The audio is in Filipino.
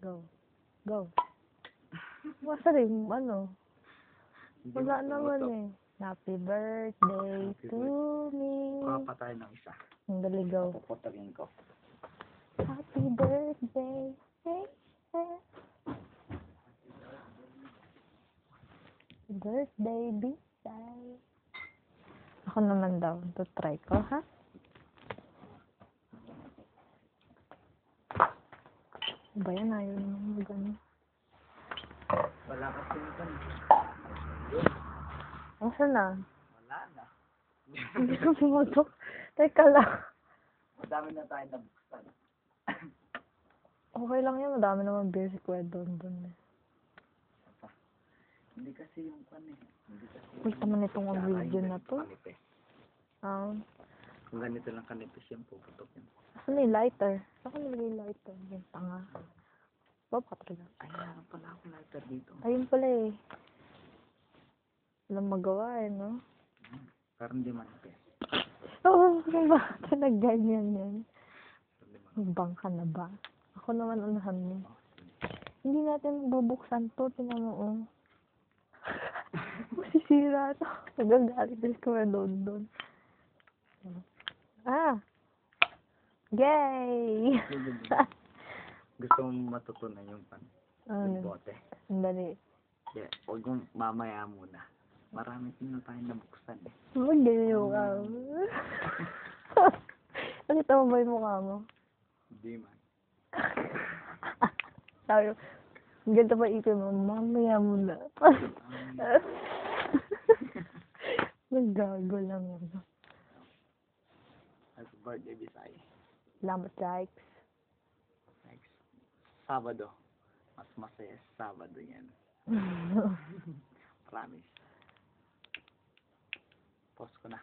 Go. Go. Basta rin, ano? Wala naman eh. Happy birthday to me. Kuha pa tayo ng isa. Ang dali, go. Puputulin ko. Happy birthday. Hey, hey. Happy birthday, Bisay. Ako naman daw. To try ko, ha? Ba yan? Ayaw naman gano'n. Wala kasi ito. Asa na? Wala na. Hindi ko pumutok. Teka lang. Madami na tayo nabuksan. Okay lang yan. Madami naman beer si Kuya Don. Hindi kasi yung pan eh. Hindi kasi Uy, naman itong video na to. Kanipis. Kung ganito lang kanipis yung puputok yun. Saan may lighter? Saan ko nilagay yung lighter? Yung tanga. Talaga. Ay, meron pala ako lighter dito. Ayun pala eh. Walang magawa eh, no? Pero hindi manipis. Oo, ba? Ganyan yan. Bangka na ba? Ako naman unahan mo. Hindi natin bubuksan to. Tingnan mo, oh. Masisira to. Nagagalit din ko na doon. Ah! Yay! Gusto mong matutunan yung pan. Yung bote. Sandali. Yeah, huwag mong mamaya muna. Marami din na tayo nabuksan eh. Mag-ganyan yung mukha mo. Nakita mo ba yung mukha mo? Hindi man. Sabi ko, ganito pa ipin mo, mamaya mo na. Naggago lang ako. Happy birthday, Bisay. Salamat, likes. Next. Sabado. Mas masaya sa Sabado yan. Promise. Post ko na.